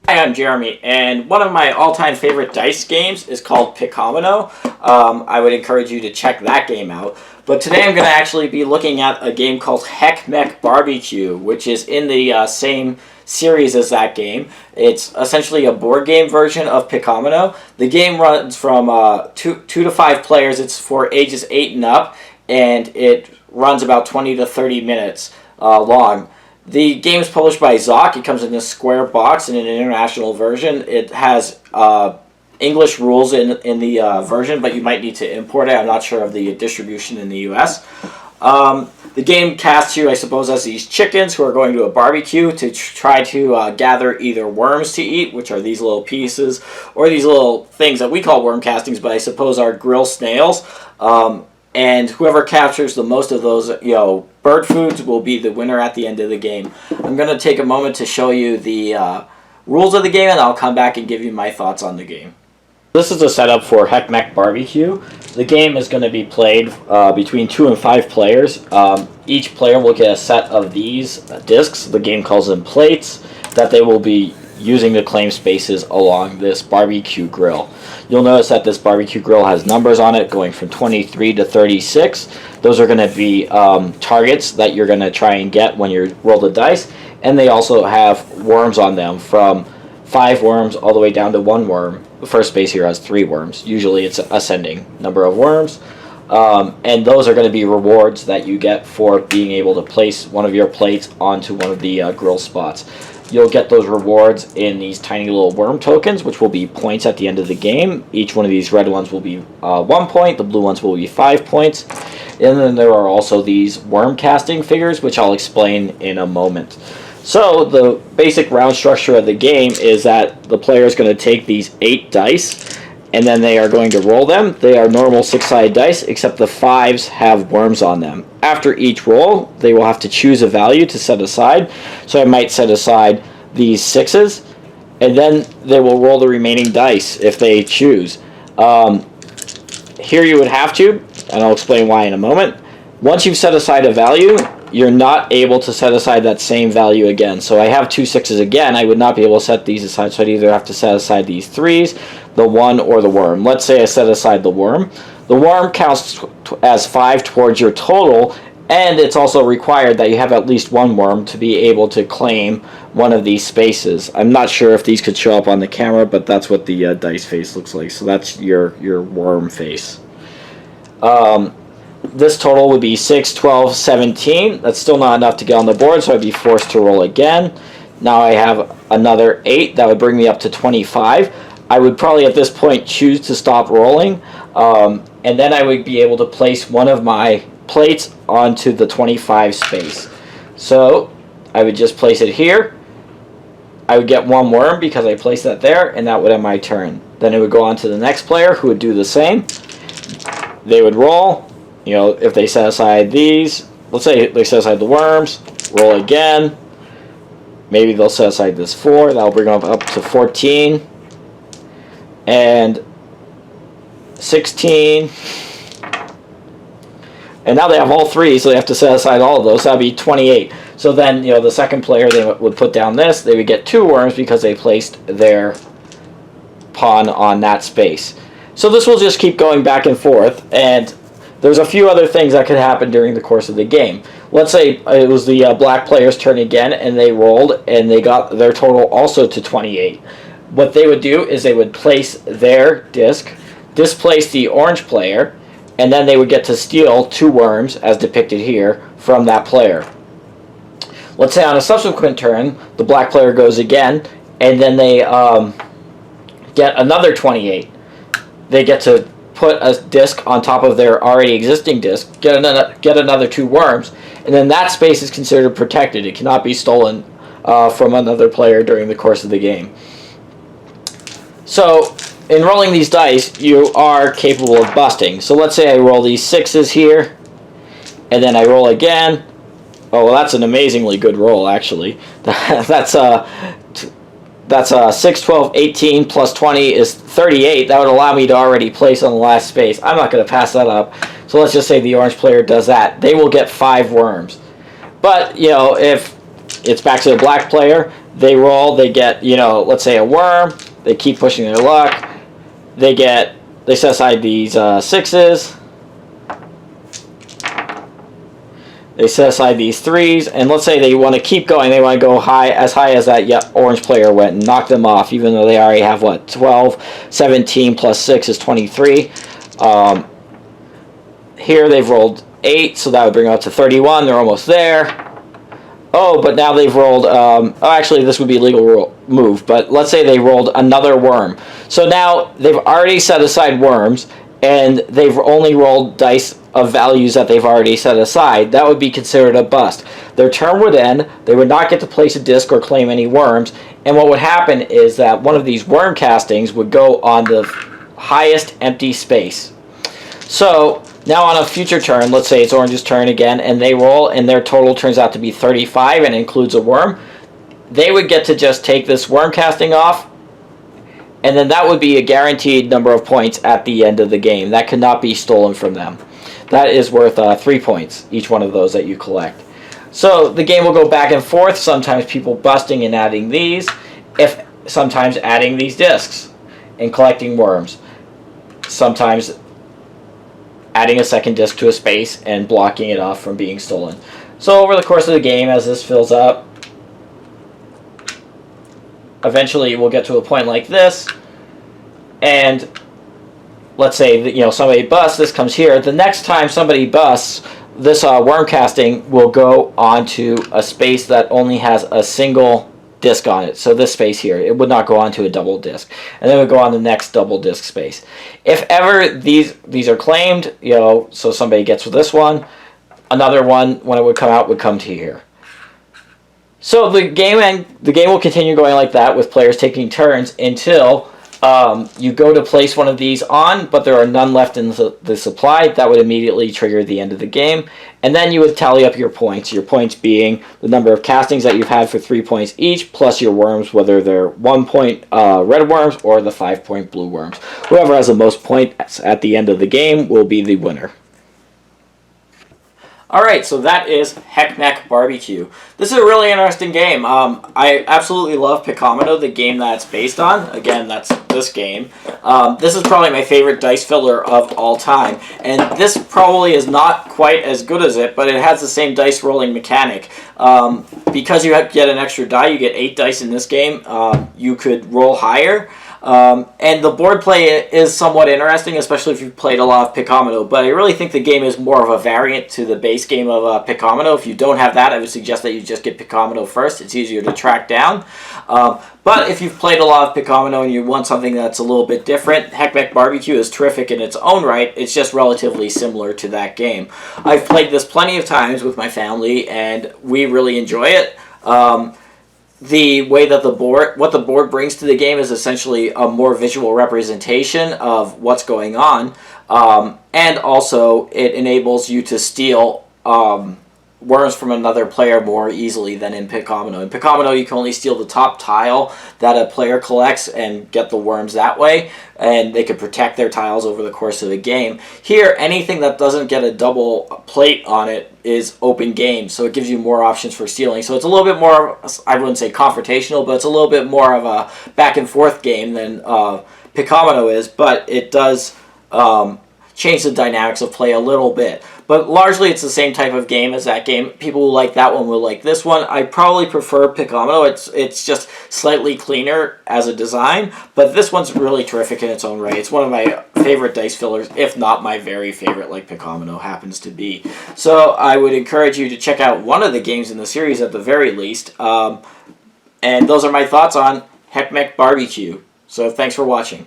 Hi, I'm Jeremy, and one of my all-time favorite dice games is called Picomino. I would encourage you to check that game out. But today I'm going to actually be looking at a game called Heckmeck Barbecue, which is in the same series as that game. It's essentially a board game version of Picomino. The game runs from two to 5 players. It's for ages 8 and up, and it runs about 20 to 30 minutes long. The game is published by Zoc. It comes in a square box in an international version. It has English rules in the version, but you might need to import it. I'm not sure of the distribution in the US. The game casts you, I suppose, as these chickens who are going to a barbecue to try to gather either worms to eat, which are these little pieces, or these little things that we call worm castings, but I suppose are grill snails. And whoever captures the most of those, bird foods will be the winner at the end of the game. I'm going to take a moment to show you the rules of the game, and I'll come back and give you my thoughts on the game. This is the setup for Heckmeck Barbecue. The game is going to be played between 2 and 5 players. Each player will get a set of these discs. The game calls them plates, that they will be using to claim spaces along this barbecue grill. You'll notice that this barbecue grill has numbers on it going from 23 to 36. Those are going to be targets that you're going to try and get when you roll the dice. And they also have worms on them, from 5 worms all the way down to 1 worm. The first space here has 3 worms. Usually it's ascending number of worms. And those are going to be rewards that you get for being able to place one of your plates onto one of the grill spots. You'll get those rewards in these tiny little worm tokens, which will be points at the end of the game. Each one of these red ones will be 1 point, the blue ones will be 5 points. And then there are also these worm casting figures, which I'll explain in a moment. So the basic round structure of the game is that the player is going to take these 8 dice, and then they are going to roll them. They are normal 6-sided dice, except the 5s have worms on them. After each roll, they will have to choose a value to set aside. So I might set aside these 6s, and then they will roll the remaining dice if they choose. Here you would have to, and I'll explain why in a moment. Once you've set aside a value, you're not able to set aside that same value again. So I have 2 6s again. I would not be able to set these aside, so I'd either have to set aside these 3s, the 1, or the worm. Let's say I set aside the worm. The worm counts as 5 towards your total, and it's also required that you have at least 1 worm to be able to claim one of these spaces. I'm not sure if these could show up on the camera, but that's what the dice face looks like. So that's your worm face. This total would be 6, 12, 17. That's still not enough to get on the board, so I'd be forced to roll again. Now I have another 8. That would bring me up to 25. I would probably at this point choose to stop rolling, and then I would be able to place one of my plates onto the 25 space. So I would just place it here. I would get 1 worm because I placed that there, and that would end my turn. Then it would go on to the next player, who would do the same. They would roll. If they set aside these, let's say they set aside the worms, roll again. Maybe they'll set aside this 4. That'll bring them up to 14. And 16. And now they have all 3, so they have to set aside all of those. So that'd be 28. So then, the second player, they would put down this. They would get 2 worms because they placed their pawn on that space. So this will just keep going back and forth, and there's a few other things that could happen during the course of the game. Let's say it was the black player's turn again, and they rolled, and they got their total also to 28. What they would do is they would place their disc, displace the orange player, and then they would get to steal 2 worms, as depicted here, from that player. Let's say on a subsequent turn, the black player goes again, and then they get another 28. They get to put a disc on top of their already existing disc, get another 2 worms, and then that space is considered protected. It cannot be stolen from another player during the course of the game. So in rolling these dice, you are capable of busting. So let's say I roll these 6s here, and then I roll again. Oh, well, that's an amazingly good roll, actually. That's 6, 12, 18 plus 20 is 38. That would allow me to already place on the last space. I'm not going to pass that up. So let's just say the orange player does that. They will get 5 worms. But, if it's back to the black player, They roll, they get, let's say a worm. They keep pushing their luck. They set aside these 6s. They set aside these 3s, and let's say they want to keep going. They want to go as high as that orange player went and knock them off, even though they already have, 12, 17 plus 6 is 23. Here they've rolled 8, so that would bring them up to 31. They're almost there. Oh, but now they've rolled, actually this would be a legal move, but let's say they rolled another worm. So now they've already set aside worms, and they've only rolled dice of values that they've already set aside. That would be considered a bust. Their turn would end, they would not get to place a disc or claim any worms, and what would happen is that one of these worm castings would go on the highest empty space. So now on a future turn, let's say it's Orange's turn again, and they roll, and their total turns out to be 35 and includes a worm. They would get to just take this worm casting off, and then that would be a guaranteed number of points at the end of the game. That could not be stolen from them. That is worth 3 points, each one of those that you collect. So the game will go back and forth, sometimes people busting and adding these, sometimes adding these discs and collecting worms. Sometimes adding a second disc to a space and blocking it off from being stolen. So over the course of the game, as this fills up, eventually we'll get to a point like this, and let's say that, somebody busts, this comes here. The next time somebody busts, this worm casting will go onto a space that only has a single disc on it. So this space here, it would not go onto a double disc, and then it would go on the next double disc space. If ever these are claimed, so somebody gets with this one, another one, when it would come out, would come to here. So the game will continue going like that, with players taking turns until you go to place one of these on, but there are none left in the supply. That would immediately trigger the end of the game. And then you would tally up your points being the number of castings that you've had for 3 points each, plus your worms, whether they're 1 point red worms or the 5 point blue worms. Whoever has the most points at the end of the game will be the winner. Alright, so that is Heckmeck Barbecue. This is a really interesting game. I absolutely love Picomino, the game that it's based on. Again, that's this game. This is probably my favorite dice filler of all time. And this probably is not quite as good as it, but it has the same dice rolling mechanic. Because you get an extra die, you get 8 dice in this game, you could roll higher. And the board play is somewhat interesting, especially if you've played a lot of Picomino, but I really think the game is more of a variant to the base game of Picomino. If you don't have that, I would suggest that you just get Picomino first. It's easier to track down. But if you've played a lot of Picomino and you want something that's a little bit different, Heckmeck Barbecue is terrific in its own right. It's just relatively similar to that game. I've played this plenty of times with my family, and we really enjoy it. The way that what the board brings to the game is essentially a more visual representation of what's going on, and also it enables you to steal worms from another player more easily than in Picomino. In Picomino, you can only steal the top tile that a player collects and get the worms that way, and they can protect their tiles over the course of the game. Here, anything that doesn't get a double plate on it is open game, so it gives you more options for stealing. So it's a little bit more, I wouldn't say confrontational, but it's a little bit more of a back and forth game than Picomino is, but it does change the dynamics of play a little bit. But largely it's the same type of game as that game. People who like that one will like this one. I probably prefer Picomino. It's just slightly cleaner as a design, but this one's really terrific in its own right. It's one of my favorite dice fillers, if not my very favorite, like Picomino happens to be. So I would encourage you to check out one of the games in the series at the very least. And those are my thoughts on Heckmeck Barbecue. So thanks for watching.